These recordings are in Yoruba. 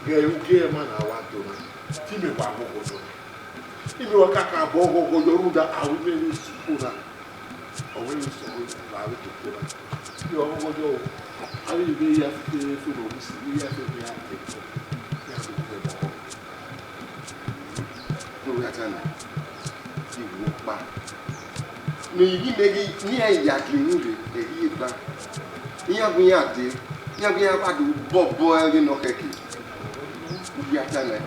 Get man, I want to. Timmy Bago. If you are a bogo, Yoruda, I will really school. Or when you saw it, I will do it. You are going to go. I will be here for this. We have to be happy. No, we are telling you. You walk back. No, you make it near Yakin, the year back. You have me out there. You have me out to Bob Boyle, you know, Kaki. We are telling you.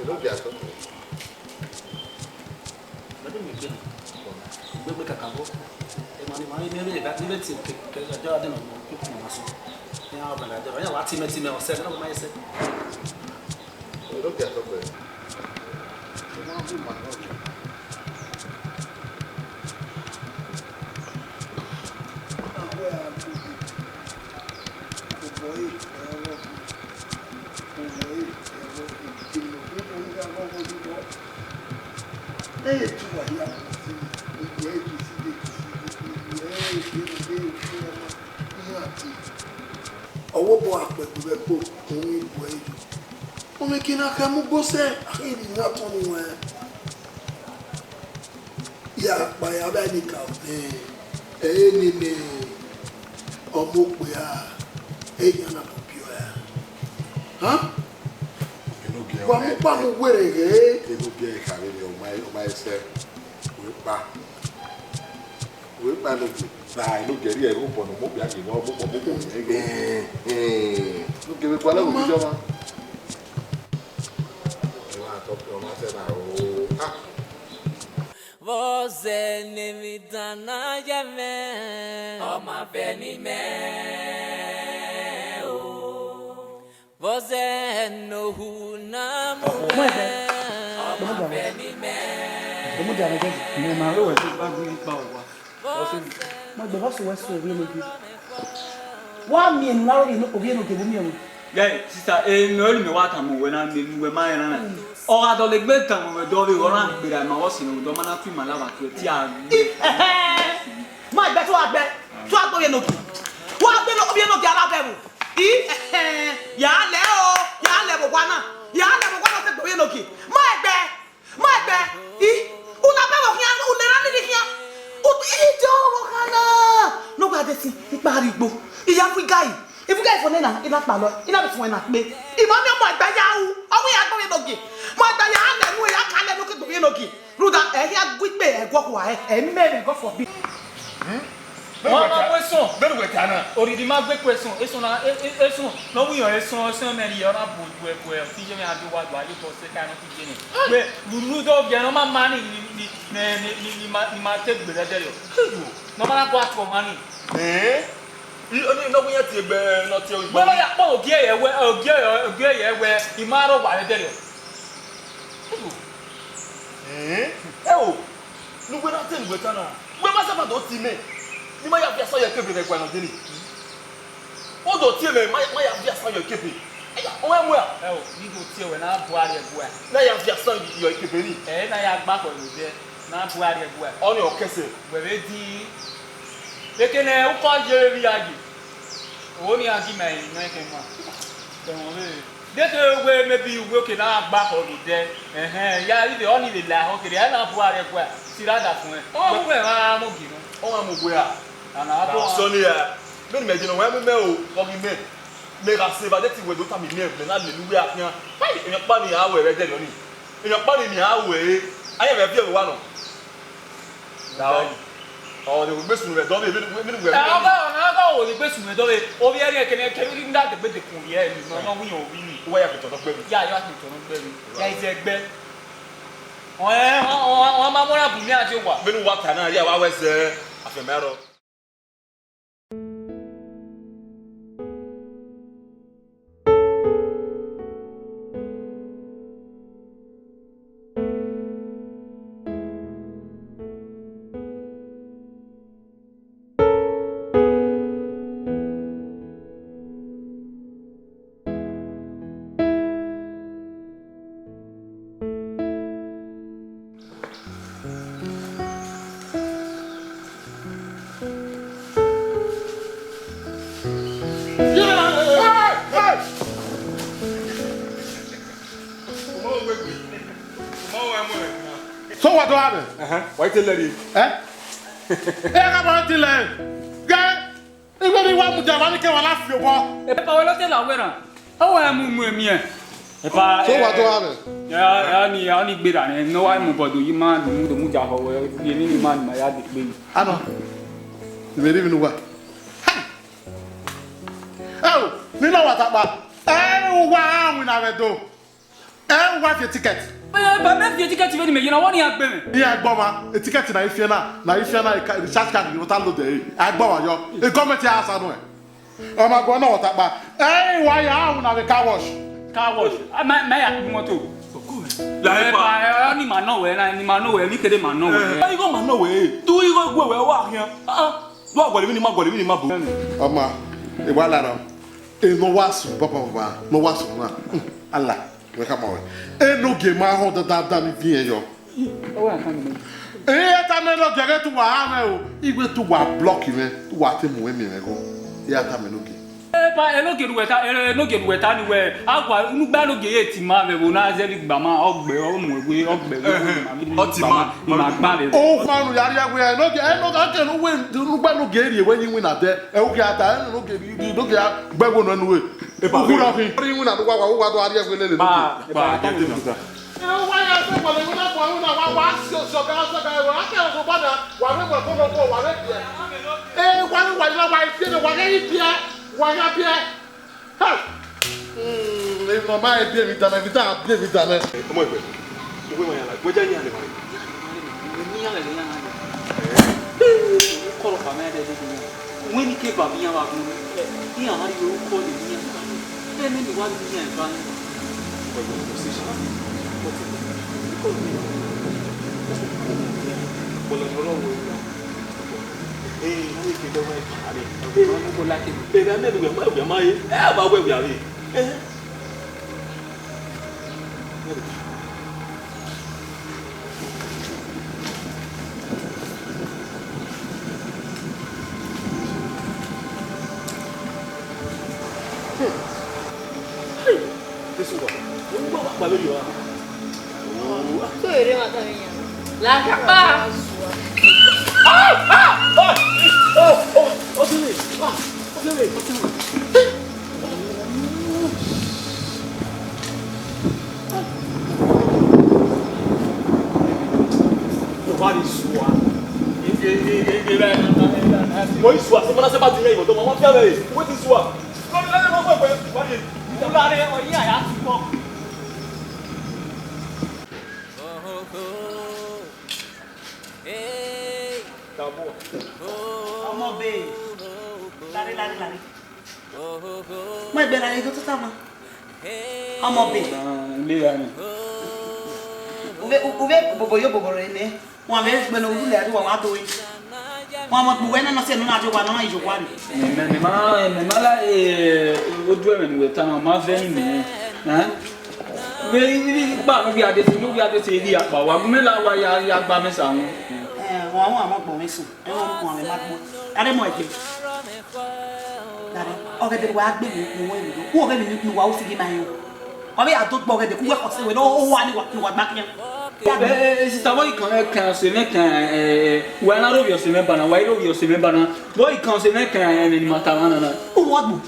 Don't be at all. Bebe kakabo. Mani mimi beti ke jade no ko ma so. Ya ba da ya wa time o se na ma yese. Don't be at all. Ọwọ́ bọ̀ àpẹ̀kùrẹ́ pò òun ìbò ẹ̀yọ. Omi kí náà kẹ́ mú gbóṣẹ́ àkíyèdè náà tán ní wọn ẹ̀. Ìyá àpàyà bẹ́ẹ̀ ni kàwé ẹ̀yẹ́ ni ní ọmọ òpè à ẹ̀yàn náà kò bí ọ ẹ̀. Wọ́n mú pàmò wẹ̀rẹ̀ rẹ̀. Inú bí ẹ̀ kàwé ni ọmọ ẹsẹ̀ wípa lójú. Nah, look at here, look on the mobile, you know, look on the mobile. Look at the quality of the job. Você nem me dá nada, uma penime. Você não huna mulher, uma penime. Como já não me marou é para vir para o mas de você vai ser bem aqui. Wa mi na ri no obi no ke bu mi o. Yeah, sister, no ri me wa ta mo we na me we ma na. O ga do le gbe kan mo do bi ora gbe ra ma wo si no do ma na fi ma la wa ke ti a. Ma gbe to agbe. To agbo ye no ki. Wa gbe no obi no ki ala be bu. Ya le bo kwa na. Ya le bo kwa na se gbo ye no ki. Ma gbe. Una be bo ki an una ra ni ki an. Ijo wakana no gba de si iparigbó iya fugai ifugai fo na ina pa lo ina be fun na pe imo mi mo agba ya hu owo ya gbo enogi mo agba ya le nu ya ka le nu ke gbo enogi ruda e ya gbigbe e gwo ko e mere go for bi Wọ́n máa pẹ́ sùn bẹ́ẹ̀ wẹ̀ tánà òrìdì máa gbé pẹ́ sùn èsùn lọ́wọ́ ìyàn èsùn mẹ́rin yẹn ọ̀nà bò ìbò ẹ̀kọ́ ẹ̀ tí yẹ́n mi àdó wájú ayé tó ṣe káyọ̀ tó jẹ́ ni pé lùlù tó bẹ̀rẹ̀ máa máa ní máa tẹ́ gbèrè dẹ́rẹ̀ ọ̀ nọ́mọ́ náà kó àtọ̀ máa ní. Ìnáwó yẹn ti gbẹ náà ti gbẹ. Bọ́lá yà pọ̀ ògì ẹ̀yẹ wẹ ìmárọ̀ wà dẹ́rẹ̀ ọ̀. O lùgbẹ́ náà tẹ̀ lùgbẹ́ tán náà gbẹ́ má sábà tó ti mẹ́. Ni ma ya via sa yo kebe re kwa no deni. O do tie me ma ya via sa yo kebe. Aya, o wa mu ya. O ni do tie we na buari egua. Na ya via sa yo kebe ni. Na ya gba ko lo de na buari egua. O ni o kese. We be di. Lekene o ko je ri agi. O ni agi mai no e ke ma. Te mo le. De ke we me bi we ke na gba ko lo de. Ya ri de o ni le la o kere na buari egua. Sirada fun e. O we ma mo gi no. O wa mo gbe ya. Ana abo Soni ya. Ben me jino wa me o ko mi me. Me ra se ba de ti we do ta mi me na le lu ya kan. Ai eyan pa ni awe re de lo ni. Eyan pa ni awe. Aye me bi e wa no. Da o de gbe sunu re do me me gbe. Aga o de gbe sunu re do me. O bi eri e kene ke ri nda de gbe de kun ye ni no wi o wi ni. Wa ya ke to gbe mi. Ya yo ati to no gbe mi. Ya ise gbe. O ma mo ra bu mi ati wa. Benu wa ta na ya wa we se afemero. So what do happen? Why tell you? Eh? Come on, till guy. Even if one mujamani ke wala fi obo. E pa wala te la wera. Awa mu mi e. E pa. So what do happen? Ya ni gbera ni no wa mu bodo yi ma nu do mu ja ho we ye ni man ma ya de gbe. Ano. You believe in what? Oh, you know what about? Wow, we never do. What your ticket? Ba me fi ticket we ni me you know what ya gbe me. Yeah, Boma, a ticket na if you na recharge card you download there. I Boma yo. The government house anu e. O ma go na what about? Why you na the car wash? Car wash. Ma ya moto. La pa ni ma no we na ni ma no we ni kede ma no we. You go man no way. Do you go we wa here? Lo agbo ni ma bu. Oma, e wa la no. E no wasu papa no wasu na. Allah, we come on. E no ge ma ho da ni vie yo. O wa kan me. E ta me no gere tu wa ha me o. Igwe tu wa block me, tu wa te mu me go. E ta me no ge. Pa no ge ruweta ni we agwa nu gba no ge eti ma be bo na zeli gba ma ogbe o mu egbe ogbe O ti ma ma gba be. O kwanu yari agwe no ge no ga ke no we nu gba no ge eri we yin win na de. E o ge ata no ge no ge gbegbo no nu we. E pa ku ro kin. Ri win na do wa do ari agwe lele no. Pa E wa ya se wale wona ko wona wa so ga wa ke so bada wa me ko ko wa me pie. E wa ni wa la wa pie no wa ge pie. Wanya pie. Ha. Le mama e pie vitana pie vitana. Como é que? Wo ma ya la. Wo ja ni ale ma. Ni ale ni ya. Ko pa me de de. When ke ba mi ya ba ku. Ni ya hari yo ko ni ni ya. E me ni wa ni ya ba. Ko ko si sha. Ko lo wo. Ni ke do ma pa ni. No go like it. Be na me do we ma ye. Ba we ya ri. This one. Wo ba lórí wa. Tó èrè máa tán yẹn. Làkàpá. Moi sua, semana você bate aí, botou uma fiada aí. Como é que sua? Não, vai. Ulare o ya ya ti po. Tá bom. Ọmọ be. Lare. Mo e be lare to ta mo. Ọmọ be. Le ya ni. Uve bobo re ne. Wọ́n be gbe no ru le adu wa to yi. Wọ́n mo gbe na se no na jo wa na ijo kwa ni. Me ma la o du e me ta na ma fe ni me. We ba no bi ade se ri apa wa me la wa ya gba me sa won. Wọ́n àwọn àmọ́ mi sùn. E wọ́n ko àwọn ma gbo. Ade mo eje. Dare. O ge de wa gbe mi wo mi do. Wo ge mi wa o fi gi ma yo. O be ato gbo ge de ku we ko se we no o wa ni wa gba kiyan. Sister boy kan se me kan wa na ro bi o se me bana wa ro bi o se me bana boy kan se me kan ni mata wana na O wo gbo.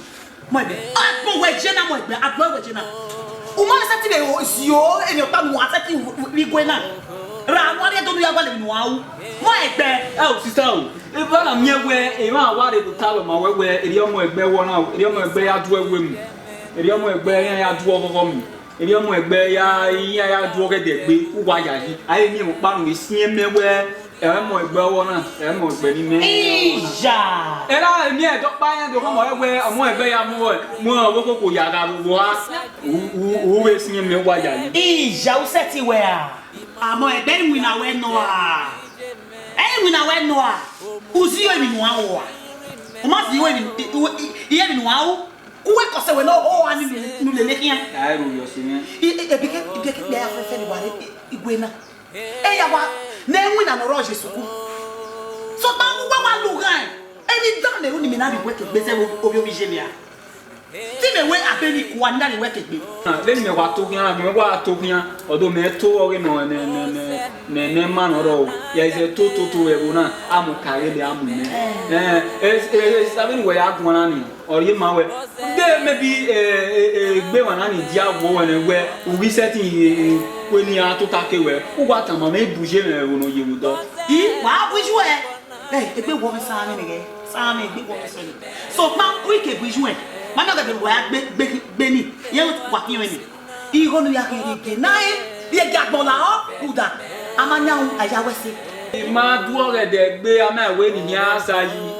Mo ebe. Agbo we je na mo ebe. Agbo we je na. O mo se ti be o si o emi o pa mu wa se ti wi gwe na. Ra wa de to ya gba le mi wa wu. Mo egbe. oh sister o e ba na mi ewe e ma wa de to ta lo ma wewe eri omo egbe wo na eri omo egbe ya du ewe mu eri omo egbe ya du ogogo mu eri omo egbe ya du ogede gbe uwa ya yi aye mi mo pa nu isi mewe e mo egbe wo na e mo egbe ni me Ija. era mi e do pa yan do ko mo ewe omo egbe ya mu wo ko ya ga wo a u we si me wa ya yi Ija o se ti we a. Amo egbe ni na we no a. Emi na we no a. Uzi yo mi no a wo a. O ma si yo mi iye mi no a wo. Uwe ko se we no o ani nu le le kian. ai ro yo si me Ebike ya fe ni ware igwe na. Ya wa na enwi na no roje suku. So ta mu wa lu gan. Eni dan le uni mi na bi we ke gbese obi je mi a. Ti me we abeni kwa ndani we kegbe. Let me wa to kian, me wa to kian, odo me to ore no ne man oro. Ya is to e bona amu kare de amu ne. Sabi we ya gbona ni. Ori ma we. De maybe gbe wana ni dia wo we we we setting we ni atuta ke we. Wo wa tan ma me bouger me wo no yewu do. Yi wa buju e. Egbe wo me sa mi nige. Sa mi egbe wo me so ni. So pa we ke buju e. Mama ga be wa gbe ni. Ye wa kin we ni. Igo nu ya ke nai. Ye gagbon la o uda. Amanya un aya wese. Ma duo re de gbe ama we ni asa yi.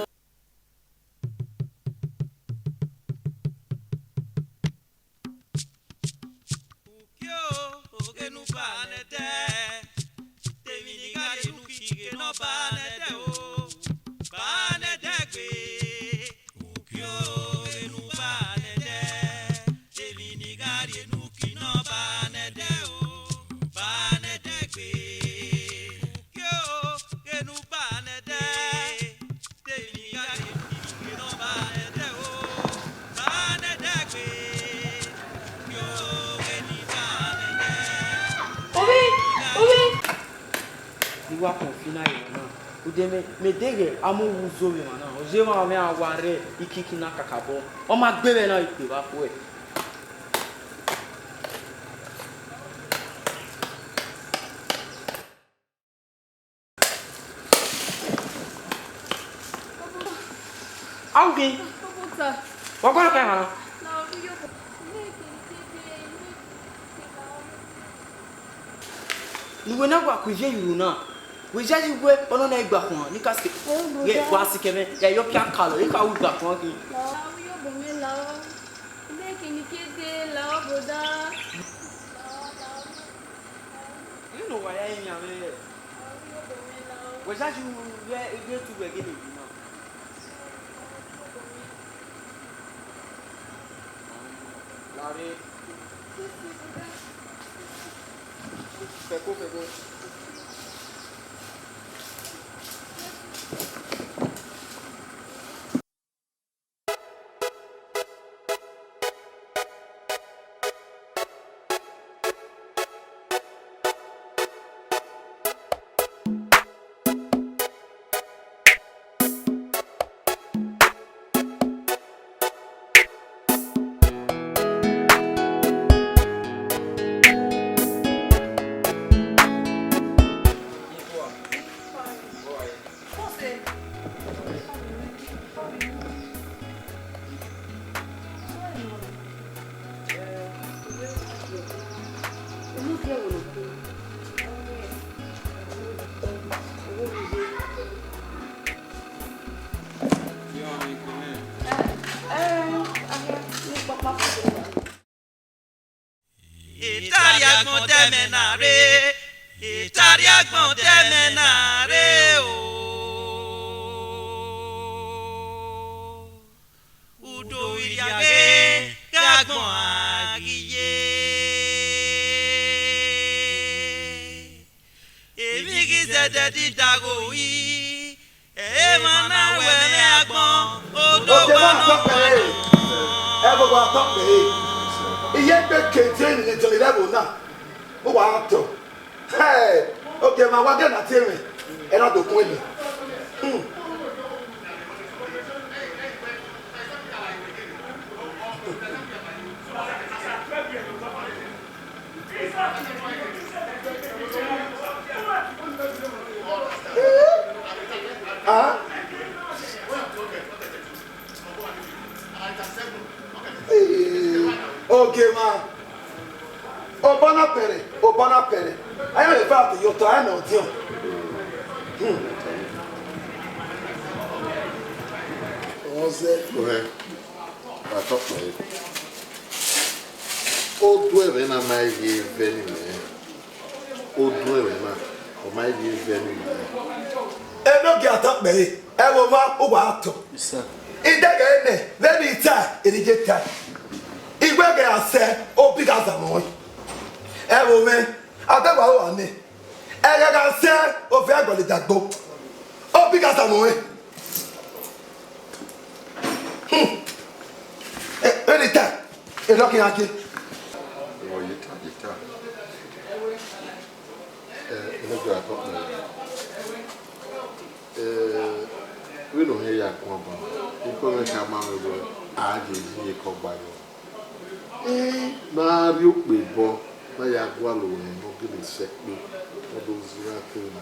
Wa confina yana udeme medege amu wuzo mi mana oje ma me aware ikiki na kakabo o ma gbere na ipe ba ko e auge wa ko ka mana ni wena kwa kuje yuna we just go on na igba kan ni kaske ye wa sikeme ya yo pia kalo e ka u gba kan ki yo bo mi la le ke ni kede la boda you know why I am here we just you to be again now lare peko Italia gbon temenare o udo iriage gagbon agiye èmi kì í ṣẹ̀dẹ̀ dídàgò yìí mana we me agbon odo gbon ẹ gbogbo àtọ́pẹ́ iye gbé kéńté ní ìtòlè lẹ́bùn náà ó wà á tọ̀ ok ma wá gẹ́nà tí rìn ẹ náà dòkun èlé. Ok ma o bona pere ayo le fa to yo to ana odi on ose ohe atọ́pẹ́ ó dún ẹ̀rẹ́ náà máa yé vẹ́ni mẹ́ ó dún ẹ̀rẹ́ náà ó máa yé vẹ́ni mẹ́. enoge atọ́pẹ́ ẹ wo ma ó wà á tọ̀ ìdẹ́gẹ̀ ẹ̀ nẹ̀ lẹ́ni ìta ìdíje ta ìgbẹ́gẹ̀ àṣẹ ó bí ká zàmọ́ ẹ wo mẹ́ àtẹ̀wá wà ní ẹ̀gẹ̀gẹ̀ àṣẹ òfin àgbọ̀lẹ̀dàgbò ó bí ká zàmọ́ Very time. A looking at it. Oh, you tell. We don't hear your combo. You come out with I give you a combo. Mario Bibo, my Yagualo, and not give me set me for those who are killing my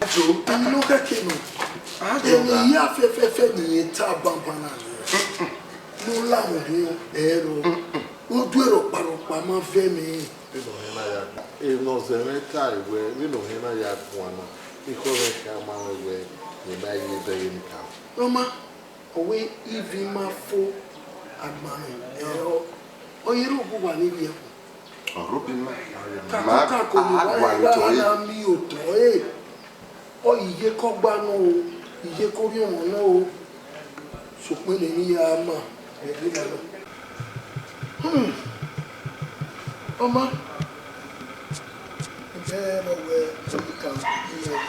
Joe, I'm not a king. I don't know if you have a no lamb, Ero. Who do a parapama femi? It was a red tie where we know him. I have one because I come out where you buy you the income. Roma, away even my full admiring. Oh, you don't go on here. Oh, Robin, my oh, you come back no, you come here no. So when you are ma, Oma, there where you come here.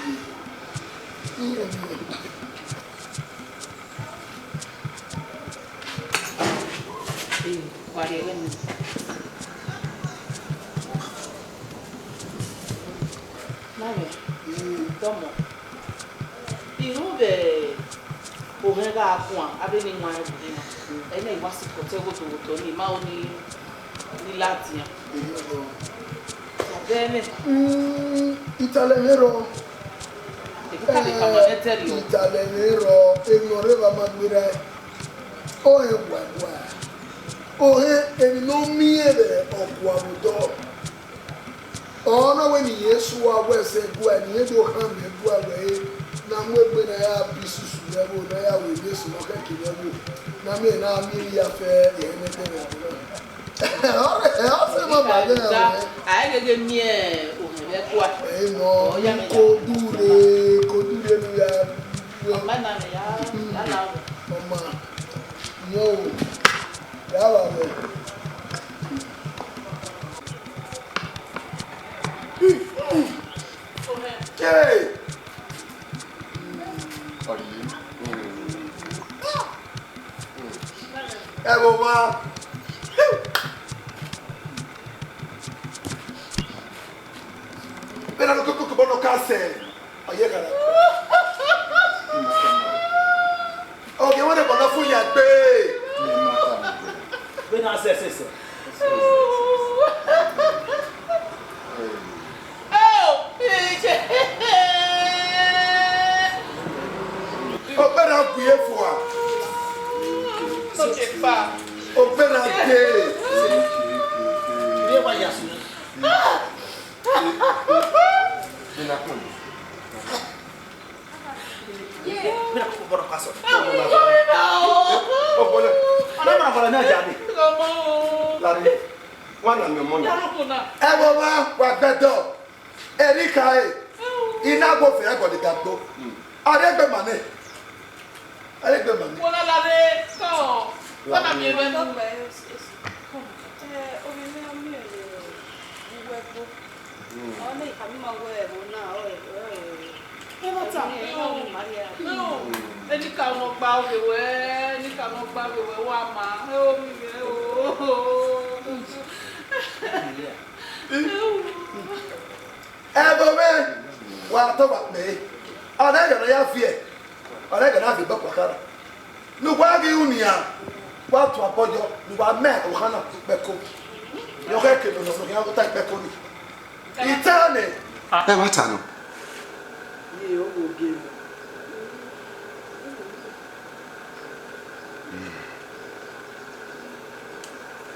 Tomo. Iru be Omega Aqua, Abeni Maya, and they must go to Tony Mauni Latia. Then Italenero. Italenero, Ignoreva Maguire. Oh, and no mere of Guamudo. Oh, no, when yes, who are West and go and you do come and go away. Now, when I have pieces of level, I will this market level. Now, me now, me affair, anything. I get near what? No, hey! Everyone. Pero no coco bono case. Oye cara. Okay, what about na fuya pe? Bem na acessa. Opera kuye fwa. So che fa. Opera ke. Ele vai assim. Mira como por acaso. Ana mana fala na jadi. Lari. Wana me mona. Ewo wa wa bedo. Erika e. Ina go fe go de gagbo. Aregbe mane. Aregbe mane. Wona la re ko. Wona mi be no. No, any kind of bow away, any kind of bow away, Wama. Ever wa to ba me. Ana ga ya fie. Ana ga na fi bakara. Nu kwa gi unia. Wa to apojo, nu wa me o kana beko. Yo ke ke no so ya go ta beko ni. Itane. What I know?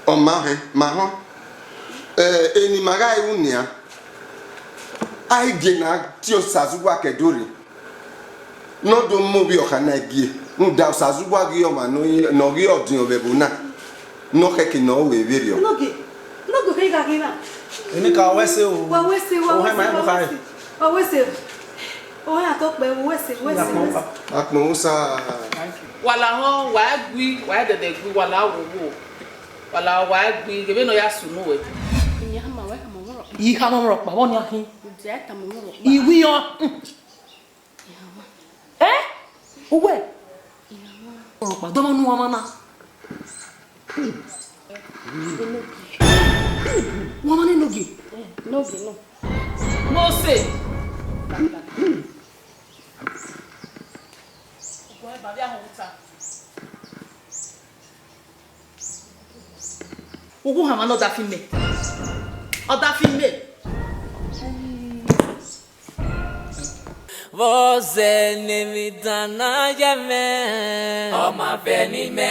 Oh, Mahon. Any Magai Unia. I gena Tio Sazuwa Keduri. No do mobi or Hanagi. No doubt Sazuwa Gioma, no Gio Bebuna. No heki no way video. No go pega aqui não. Ele qual é seu? O é a toque bem, o Akmosa. Wala ho wa gui, wa de gui wala wo. Wala wa gui, gebe no ya sunu we. Yi kama mro pa woni ahin. Dieta mo. Iwi yo. Owe. Oro pa do mo nu mama. Woman Nogi. Nogi, no. Mose. Boy, baby, I hold her. Who have another female? Other female. Você nem me dá nada mais. Oma veni meu.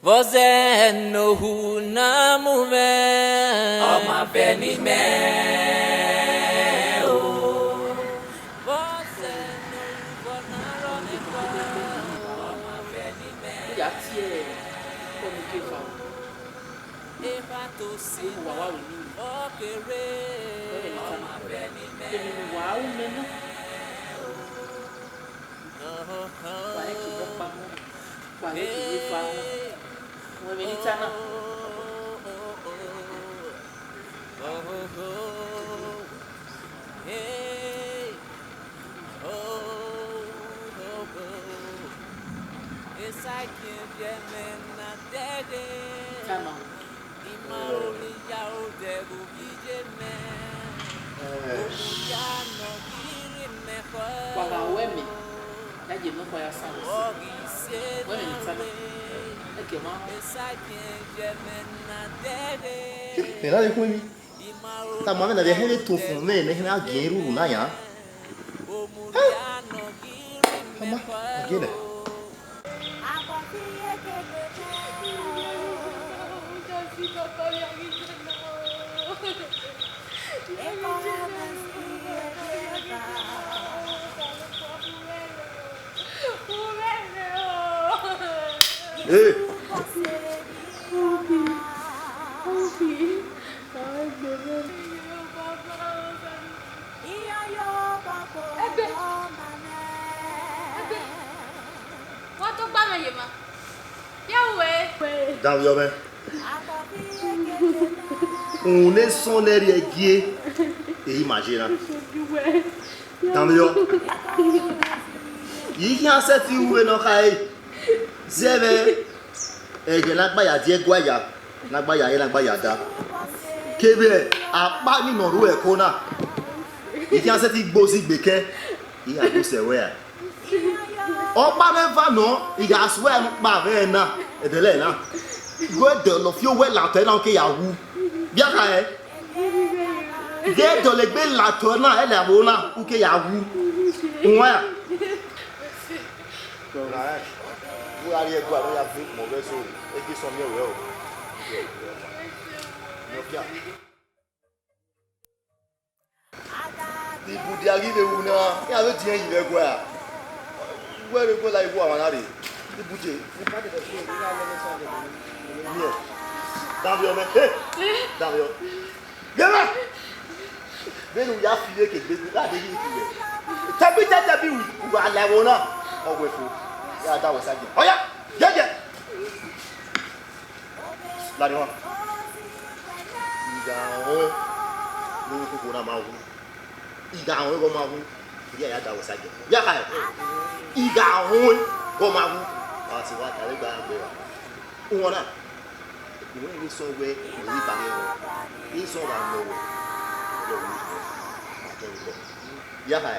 Você no huna mume. Oma veni meu. Você no bonaro ne kwa. Oma veni meu. Ya tie. Como que fala? Eva to si Wa we ni. okere. Wow, menino. Vai que vou para. Vai que vou para. Uma menina não. Waga wemi, ya jino kwa ya sana. Wemi ni sana. Eke ma. Pera de comi. Tá mama na verre de tofu, né? Nem na guerreiro na ya. Tama, agora. Ei! Dans le bain. On est son l'air guié et imagine. Dans le bain. Il y a cette où est notre aïe. Zévé. Et je n'ai pas y a dit quoi ya. N'a pas y a n'a pas y a da. Kébé a pas mis mon roué kona. Il y a cette igbosi beke. Il y a tout c'est ouais. On pas même pas non. Il y a soit pas vrai na. Et de là na. Go de lo fio ouais la tête dans que ya wu. Bien ka e. Dès de le bel la tête na elle a bona ou que ya wu. Ouais. Vous allez quoi dans la vie mauvais so et qui sont mieux ouais. Il vous arrive où na, il y a le tien il veut quoi. Où est le quoi là il voit là. Il bouge. Dans le mais dans le. Gamin. Mais nous y a filé que des là des qui. Tabi oui. On va aller on a. On va faire. Ya da wasa je. Oya, jeje. La diwa. Iga o. Lo ko na ma wu. Iga o ko ma wu. Ya da wasa je. Ya ka. Iga o ko ma wu. Ah si wa ta le gba gbe wa. Won na. Ìwé ni so we ni ba ni wo. Ni so ba lo wo. Lo wu. Ya ka.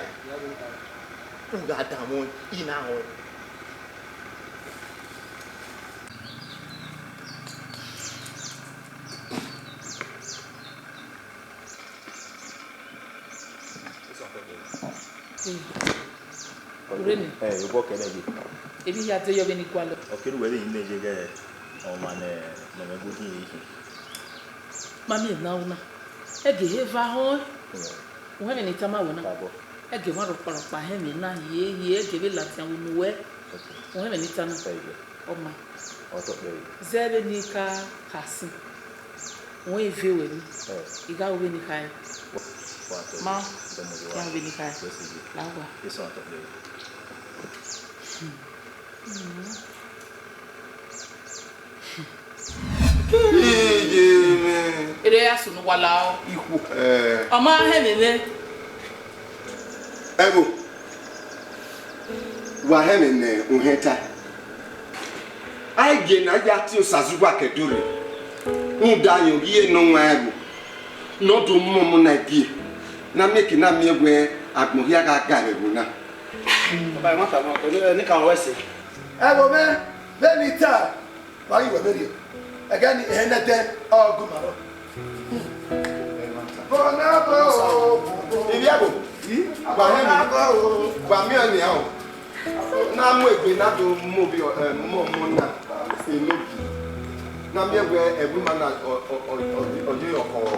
Uga da mo ina o. Urene. Yo bo kele ji. Ebi ya te yo beni kwalo. Okelu we ni je ge o ma ne no me gudi yi. Mami na una. Ege heva ho. Wo he ni tama wo na. Ege wa ro pa he mi na ye ege be lati an nu we. Wo he ni tana. O ma. O to be. Zebe ni ka kasi. Wo e ve we ni. Iga we ni kai. Ma. Ya we ni kai. La wa. Eso to be. Ere ya sunu wala o. Iku. Ọmọ he mele. Ego. Wa he me ne uheta. Aige na ya ti osazugwa kedure. Nda yo ye no nwa ego. No do mo na gi. Na make na mi egwe agbohia ga ga ego na. Baba ma ta mo ko ni kan wese. Ego me ni ta. Ba yi we me again enete ogumaro. Bona bo. Ibi ago. Gba mi ani a o. Na mo egbe na do mo bi mo na enobi. Na mi egwe ebu ma na ojo yoko